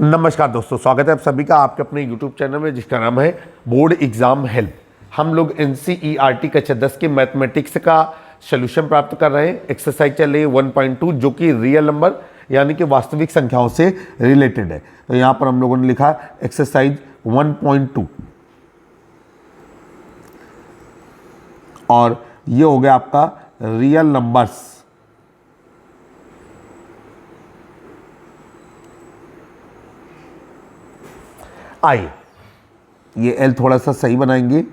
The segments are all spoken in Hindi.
नमस्कार दोस्तों, स्वागत है आप सभी का आपके अपने YouTube चैनल में जिसका नाम है बोर्ड एग्जाम हेल्प। हम लोग NCERT कक्षा 10 के मैथमेटिक्स का सोल्यूशन प्राप्त कर रहे हैं। एक्सरसाइज चल रही है 1.2 जो कि रियल नंबर यानी कि वास्तविक संख्याओं से रिलेटेड है। तो यहाँ पर हम लोगों ने लिखा एक्सरसाइज 1.2 और ये हो गया आपका रियल नंबर्स। आइए ये एल थोड़ा सा सही बनाएंगे।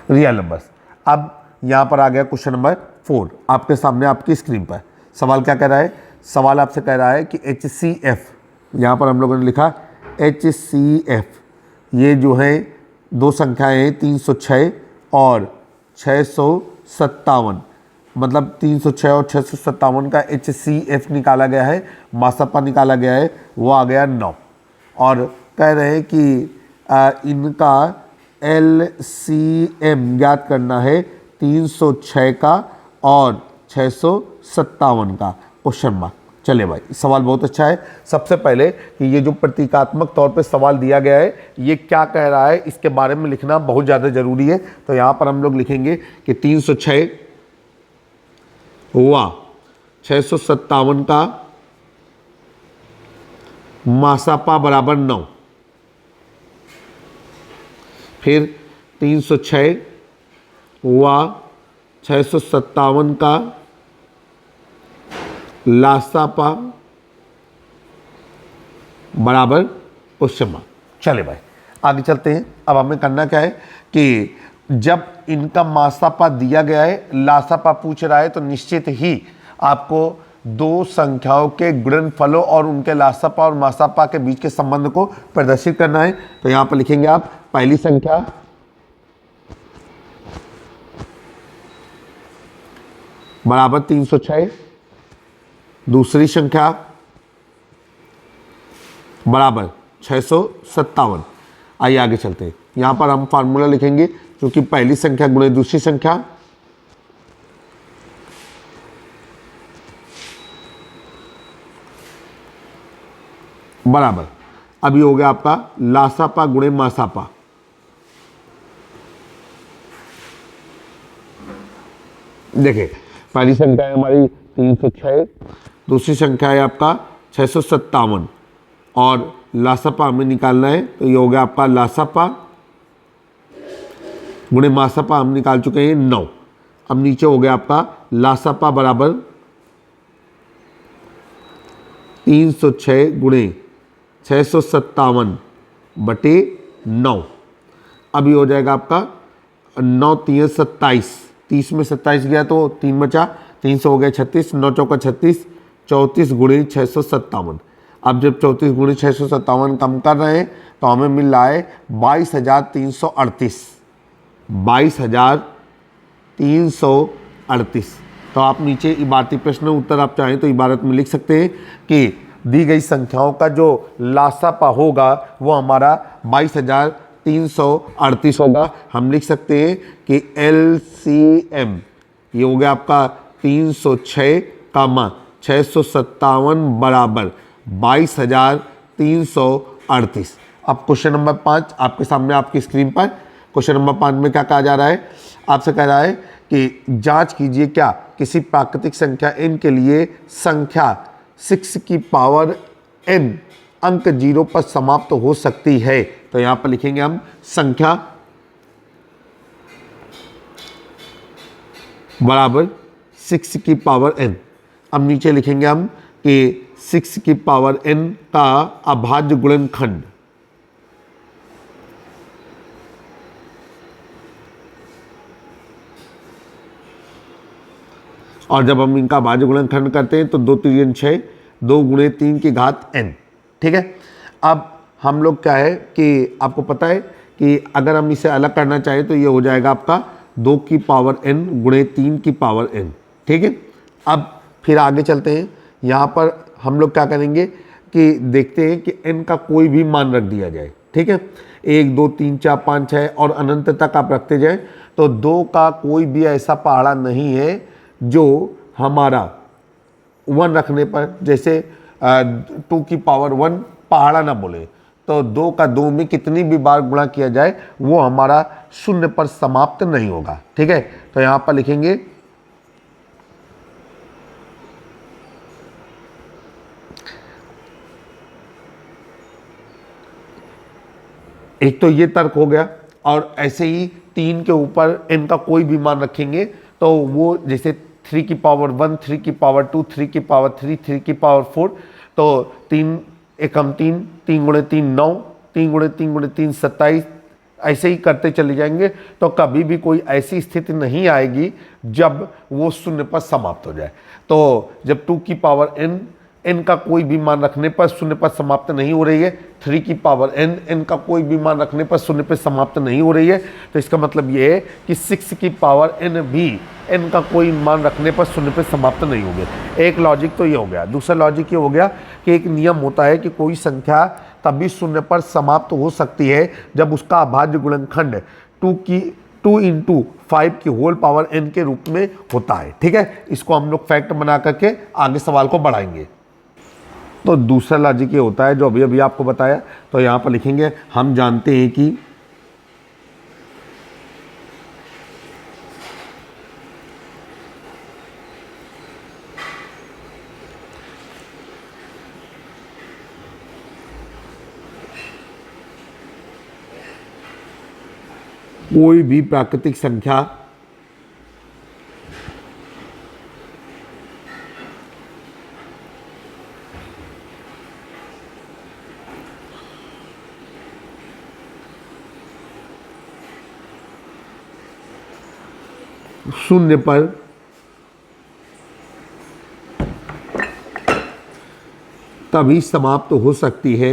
Real numbers. अब यहां पर आ गया क्वेश्चन नंबर 4 आपके सामने आपकी स्क्रीन पर। सवाल क्या कह रहा है? सवाल आपसे कह रहा है कि HCF, यहां पर हम लोगों ने लिखा HCF, ये जो है दो संख्याएं हैं 306 और 657, मतलब 306 और 657 का HCF निकाला गया है, मासापा निकाला गया है, वो आ गया 9। और कह रहे हैं कि इनका LCM ज्ञात करना है 306 का और 657 का। Question mark. चले भाई, सवाल बहुत अच्छा है। सबसे पहले कि ये जो प्रतीकात्मक तौर पे सवाल दिया गया है ये क्या कह रहा है इसके बारे में लिखना बहुत ज़्यादा ज़रूरी है। तो यहाँ पर हम लोग लिखेंगे कि 306 हुआ 657 का मासापा बराबर 9। फिर 306 हुआ 657 का लासापा बराबर क्वेश्चन मार्क। चले भाई आगे चलते हैं। अब हमें करना क्या है कि जब इनका मासापा दिया गया है, लासापा पूछ रहा है, तो निश्चित ही आपको दो संख्याओं के गुणनफलों और उनके लासापा और मासापा के बीच के संबंध को प्रदर्शित करना है। तो यहां पर लिखेंगे आप पहली संख्या बराबर 306, दूसरी संख्या बराबर 657। आइए आगे चलते हैं। यहां पर हम फार्मूला लिखेंगे क्योंकि पहली संख्या गुणे दूसरी संख्या बराबर, अभी हो गया आपका लासापा गुणे मासापा। देखिए पहली संख्या है हमारी 306, दूसरी संख्या है आपका 657 और लासापा हमें निकालना है। तो ये हो गया आपका लासापा गुणे मासापा हम निकाल चुके हैं 9। अब नीचे हो गया आपका लासापा बराबर 306 गुणे 657 बटे 9। अभी हो जाएगा आपका 9 3 27, 30 में 27 गया तो 3 बचा, 300 हो गया 36, 9 चौका 36, 34 गुणे 657। अब जब 34 गुणे 657 कम कर रहे हैं तो हमें मिल रहा है 22,338, 22,338। तो आप नीचे इबारती प्रश्न उत्तर आप चाहें तो इबारत में लिख सकते हैं कि दी गई संख्याओं का जो लासापा होगा वो हमारा 22,338 होगा। हम लिख सकते हैं कि LCM ये हो गया आपका 306 कामा 657 बराबर 22,338। अब क्वेश्चन नंबर 5 आपके सामने आपकी स्क्रीन पर। क्वेश्चन नंबर 5 में क्या कहा जा रहा है? आपसे कह रहा है कि जांच कीजिए क्या किसी प्राकृतिक संख्या n के लिए संख्या 6 की पावर n अंक 0 पर समाप्त हो सकती है। तो यहां पर लिखेंगे हम संख्या बराबर 6 की पावर n। अब नीचे लिखेंगे हम कि 6 की पावर n का अभाज्य गुणनखंड और जब हम इनका अभाज्य गुणनखंड करते हैं तो 2 3 6, 2 गुणे 3 की घात n। ठीक है। अब हम लोग क्या है कि आपको पता है कि अगर हम इसे अलग करना चाहें तो ये हो जाएगा आपका 2 की पावर n गुणे 3 की पावर n। ठीक है। अब फिर आगे चलते हैं। यहाँ पर हम लोग क्या करेंगे कि देखते हैं कि n का कोई भी मान रख दिया जाए। ठीक है। 1 2 3 4 5 6 और अनंत तक आप रखते जाएं तो 2 का कोई भी ऐसा पहाड़ा नहीं है जो हमारा 1 रखने पर, जैसे 2 की पावर 1 पहाड़ा ना बोले, तो 2 का 2 में कितनी भी बार गुणा किया जाए वो हमारा शून्य पर समाप्त नहीं होगा। ठीक है, तो यहां पर लिखेंगे एक तो ये तर्क हो गया, और ऐसे ही 3 के ऊपर n का कोई भी मान रखेंगे तो वो जैसे 3 की पावर 1, 3 की पावर 2, 3 की पावर 3, 3 की पावर 4, तो 3 एकम 3, 3 गुणे 3 9, 3 गुणे 3 गुणे 3 27, ऐसे ही करते चले जाएंगे। तो कभी भी कोई ऐसी स्थिति नहीं आएगी जब वो शून्य पर समाप्त हो जाए। तो जब 2 की पावर n का कोई भी मान रखने पर शून्य पर समाप्त नहीं हो रही है, 3 की पावर n का कोई भी मान रखने पर शून्य पर समाप्त नहीं हो रही है, तो इसका मतलब ये है कि 6 की पावर n भी n का कोई मान रखने पर शून्य पर समाप्त नहीं होगी। एक लॉजिक तो ये हो गया। दूसरा लॉजिक ये हो गया कि एक नियम होता है कि कोई संख्या तभी शून्य पर समाप्त हो सकती है जब उसका अभाज्य गुणनखंड 2 इंटू 5 की होल पावर n के रूप में होता है। ठीक है, इसको हम लोग फैक्ट बना करके आगे सवाल को बढ़ाएंगे। तो दूसरा लॉजिक ये होता है जो अभी अभी आपको बताया, तो यहाँ पर लिखेंगे हम जानते हैं कि कोई भी प्राकृतिक संख्या शून्य पर तभी समाप्त हो सकती है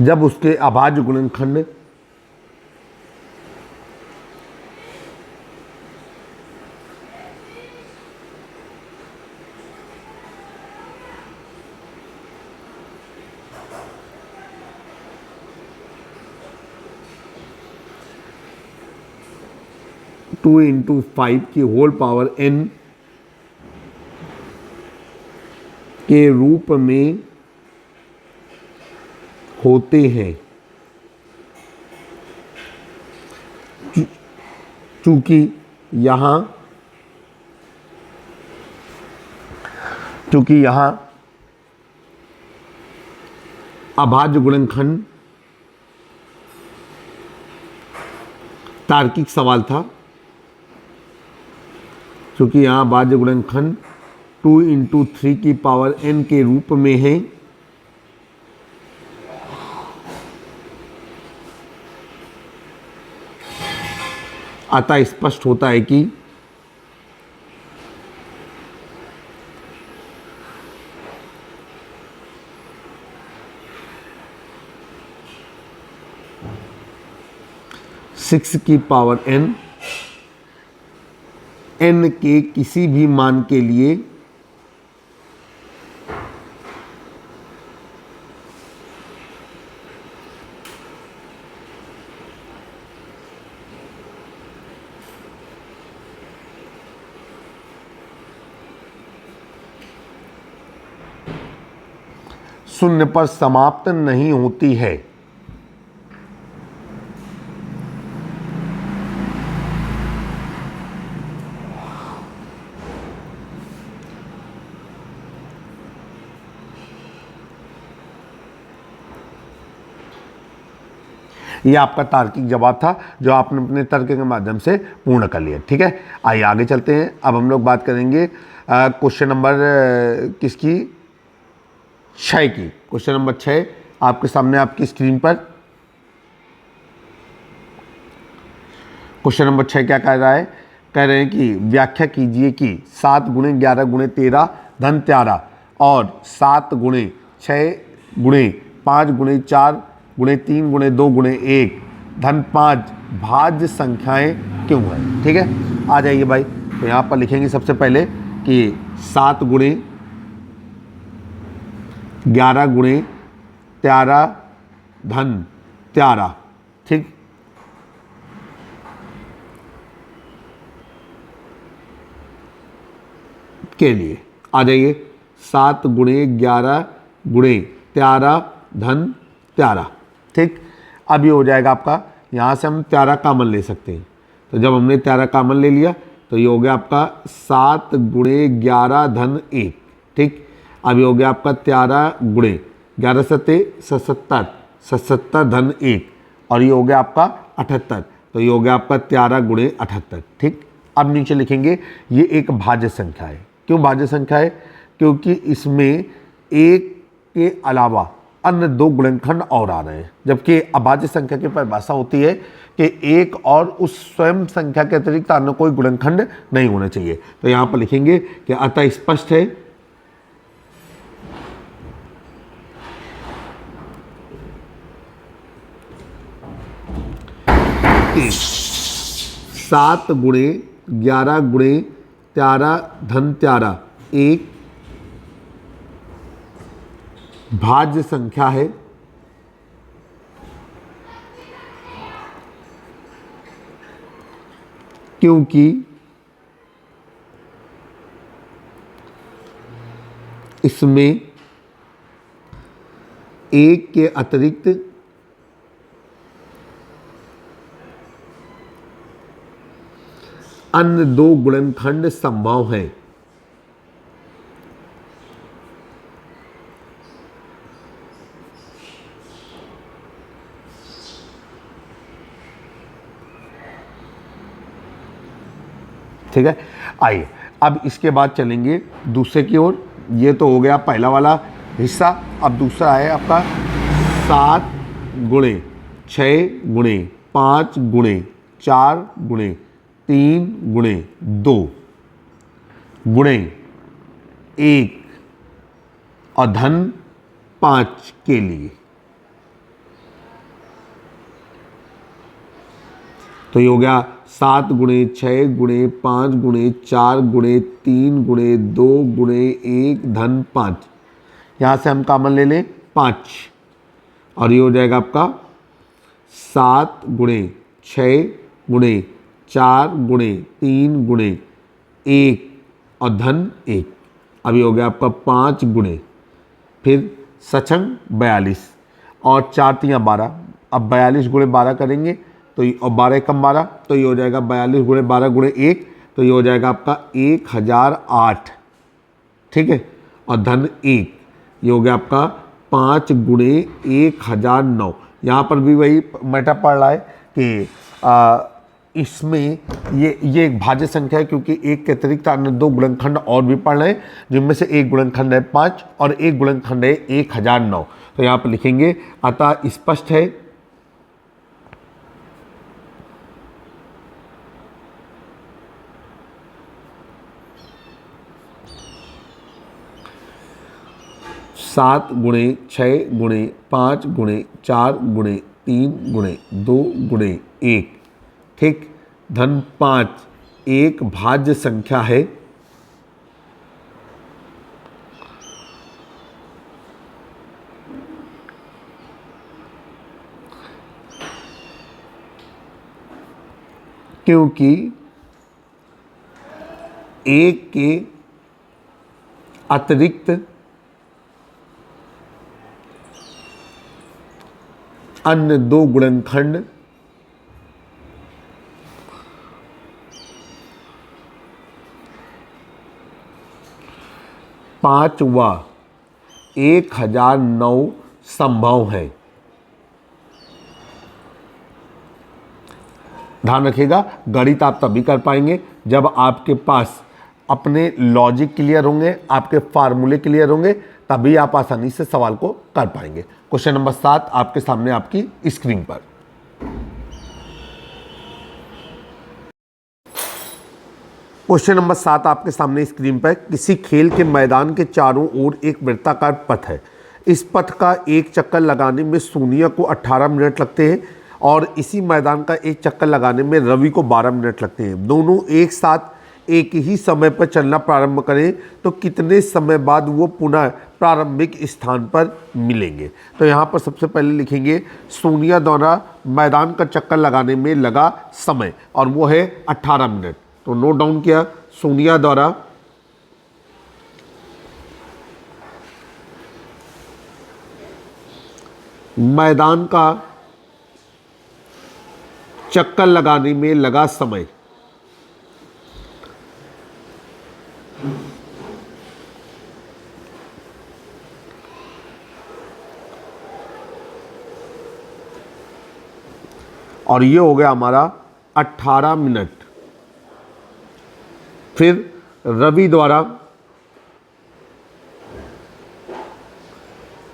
जब उसके अभाज्य गुणनखंड टू इंटू 5 की होल पावर n के रूप में होते हैं। चूंकि यहां अभाज्य गुणनखंड तार्किक सवाल था, क्योंकि यहाँ अभाज्य गुणनखंड 2 इंटू 3 की पावर n के रूप में है, अतः स्पष्ट होता है कि सिक्स की पावर n के किसी भी मान के लिए शून्य पर समाप्त नहीं होती है। ये आपका तार्किक जवाब था जो आपने अपने तर्क के माध्यम से पूर्ण कर लिया। ठीक है, आइए आगे चलते हैं। अब हम लोग बात करेंगे क्वेश्चन नंबर किसकी 6 की। क्वेश्चन नंबर 6 आपके सामने आपकी स्क्रीन पर। क्वेश्चन नंबर 6 क्या कह रहा है? कह रहे हैं कि व्याख्या कीजिए कि 7 गुणे 11 गुणे 13 धन 13 और 7 गुणे 6 गुणे 5 गुणे 4 गुणे 3 गुणे 2 गुणे 1 धन 5 भाज्य संख्याएं क्यों हैं? ठीक है, आ जाइए भाई। तो यहाँ पर लिखेंगे सबसे पहले कि 7 गुणे 11 गुणे 13 धन त्यारा, ठीक। के लिए आ जाइए 7 गुणे 11 गुणे त्यारा धन त्यारा, ठीक। अब ये हो जाएगा आपका, यहाँ से हम त्यारा कामन ले सकते हैं, तो जब हमने त्यारा कामन ले लिया तो ये हो गया आपका 7 गुणे 11 धन 1, ठीक। अब ये हो गया आपका त्यारा गुणे 11 सत्ते 77, 77 धन 1, और ये हो गया आपका 78, तो ये हो गया आपका त्यारा गुणे 78, ठीक। अब नीचे लिखेंगे ये एक भाज्य संख्या है। क्यों भाज्य संख्या है? क्योंकि इसमें एक के अलावा अन्य 2 गुणनखंड और आ रहे हैं, जबकि अभाज्य संख्या की परिभाषा होती है कि एक और उस स्वयं संख्या के अतिरिक्त अन्य कोई गुणनखंड नहीं होना चाहिए। तो यहाँ पर लिखेंगे कि अतः स्पष्ट है कि 7 गुणे 11 गुणे त्यारा धन त्यारा एक भाज्य संख्या है, क्योंकि इसमें एक के अतिरिक्त अन्य 2 गुणनखंड संभव हैं। ठीक है, आइए अब इसके बाद चलेंगे दूसरे की ओर। ये तो हो गया पहला वाला हिस्सा। अब दूसरा है आपका 7 गुणे 6 गुणे 5 गुणे 4 गुणे 3 गुणे 2 गुणे 1 और धन 5 के लिए। तो ये हो गया 7 गुणे 6 गुणे 5 गुणे 4 गुणे 3 गुणे 2 गुणे 1 धन 5। यहाँ से हम कॉमन ले लें 5, और ये हो जाएगा आपका 7 गुणे 6 गुणे 4 गुणे 3 गुणे 1 और धन 1। अब ये हो गया आपका 5 गुणे फिर सचंग 42 और 4 3 12। अब 42 गुणे 12 करेंगे तो और 12 कम 12, तो ये हो जाएगा 42 गुणे 12 गुणे 1, तो ये हो जाएगा आपका 1008, ठीक है। और धन 1 ये हो गया आपका 5 गुणे 1009। यहाँ पर भी वही मैटर पड़ रहा है कि इसमें ये एक भाज्य संख्या है, क्योंकि एक के अतिरिक्त अन्य 2 गुणनखंड और भी पड़ रहे हैं, जिनमें से एक गुणनखंड है 5 और एक गुणनखंड है 1009। तो यहाँ पर लिखेंगे अतः स्पष्ट है सात गुणे 6 गुणे 5 गुणे 4 गुणे 3 गुणे 2 गुणे 1, ठीक, धन 5 एक भाज्य संख्या है, क्योंकि एक के अतिरिक्त अन्य 2 गुणनखंड पाँच व 1009 संभव है। ध्यान रखिएगा, गणित आप तभी कर पाएंगे जब आपके पास अपने लॉजिक क्लियर होंगे, आपके फार्मूले क्लियर होंगे, तभी आप आसानी से सवाल को कर पाएंगे। क्वेश्चन नंबर 7 आपके सामने आपकी स्क्रीन पर। क्वेश्चन नंबर 7 आपके सामने स्क्रीन पर। किसी खेल के मैदान के चारों ओर एक वृत्ताकार पथ है। इस पथ का एक चक्कर लगाने में सोनिया को 18 मिनट लगते हैं और इसी मैदान का एक चक्कर लगाने में रवि को 12 मिनट लगते हैं। दोनों एक साथ एक ही समय पर चलना प्रारंभ करें तो कितने समय बाद वो पुनः प्रारंभिक स्थान पर मिलेंगे। तो यहाँ पर सबसे पहले लिखेंगे सोनिया द्वारा मैदान का चक्कर लगाने में लगा समय, और वो है 18 मिनट। तो नोट डाउन किया, सोनिया द्वारा मैदान का चक्कर लगाने में लगा समय, और ये हो गया हमारा 18 मिनट। फिर रवि द्वारा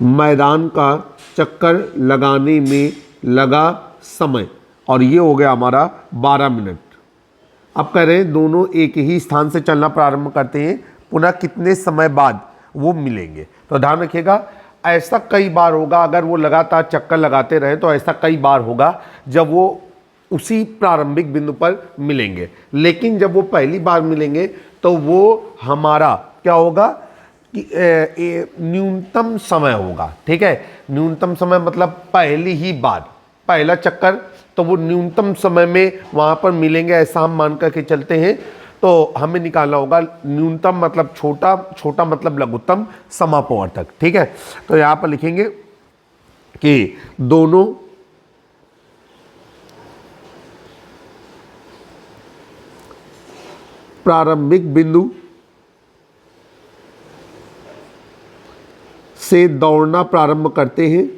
मैदान का चक्कर लगाने में लगा समय, और ये हो गया हमारा 12 मिनट। अब कह रहे हैं दोनों एक ही स्थान से चलना प्रारंभ करते हैं, पुनः कितने समय बाद वो मिलेंगे। तो ध्यान रखिएगा, ऐसा कई बार होगा, अगर वो लगातार चक्कर लगाते रहे तो ऐसा कई बार होगा जब वो उसी प्रारंभिक बिंदु पर मिलेंगे। लेकिन जब वो पहली बार मिलेंगे तो वो हमारा क्या होगा कि न्यूनतम समय होगा। ठीक है, न्यूनतम समय मतलब पहली ही बार, पहला चक्कर, तो वो न्यूनतम समय में वहाँ पर मिलेंगे, ऐसा हम मान करके चलते हैं। तो हमें निकालना होगा न्यूनतम मतलब छोटा, छोटा मतलब लघुत्तम, समापवर्तक। ठीक है, तो यहाँ पर लिखेंगे कि दोनों प्रारंभिक बिंदु से दौड़ना प्रारंभ करते हैं,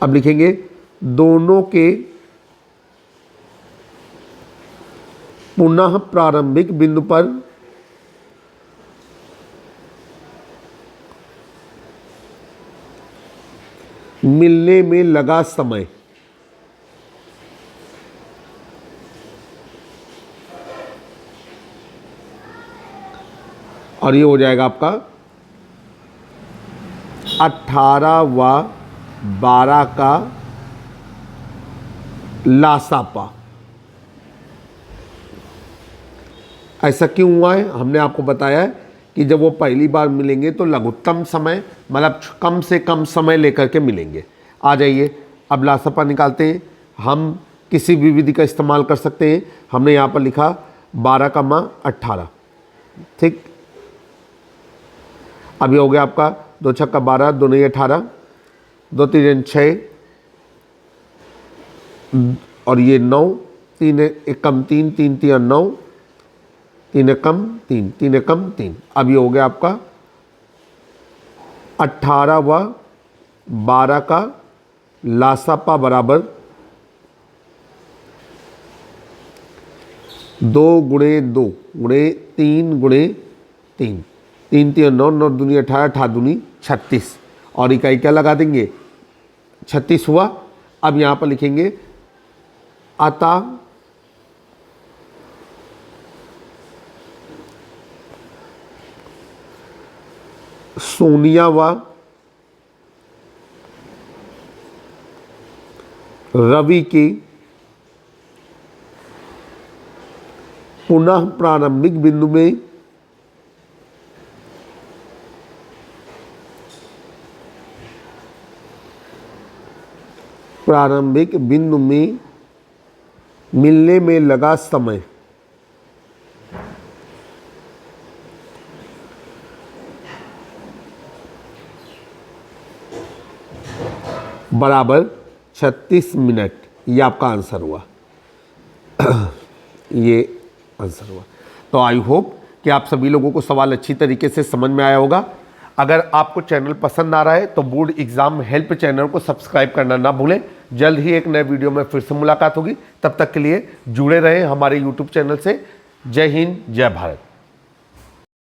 अब लिखेंगे दोनों के पुनः प्रारंभिक बिंदु पर मिलने में लगा समय, और ये हो जाएगा आपका 18 व 12 का लासापा। ऐसा क्यों हुआ है, हमने आपको बताया है कि जब वो पहली बार मिलेंगे तो लघुत्तम समय मतलब कम से कम समय लेकर के मिलेंगे। आ जाइए, अब लासापा निकालते हैं। हम किसी भी विधि का इस्तेमाल कर सकते हैं। हमने यहाँ पर लिखा 12 का मा 18। ठीक, अभी हो गया आपका 2 छक्का 12, 2 नहीं 18, 2 3 6, और ये 9, 3 एक कम 3, 3 3 9, 3 एकम 3, 3 एकम 3। अब ये हो गया आपका 18 व 12 का लासापा बराबर 2 गुणे 2 गुणे 3 गुणे 3, 3 3 9, 9 दूनी 18, 18 दूनी 36, और इकाई क्या लगा देंगे 36 हुआ। अब यहाँ पर लिखेंगे अतः सोनिया व रवि की पुनः प्रारंभिक बिंदु में मिलने में लगा समय बराबर 36 मिनट। ये आपका आंसर हुआ। ये आंसर हुआ। तो आई होप कि आप सभी लोगों को सवाल अच्छी तरीके से समझ में आया होगा। अगर आपको चैनल पसंद आ रहा है तो बोर्ड एग्जाम हेल्प चैनल को सब्सक्राइब करना ना भूलें। जल्द ही एक नए वीडियो में फिर से मुलाकात होगी। तब तक के लिए जुड़े रहें हमारे यूट्यूब चैनल से। जय हिंद, जय भारत।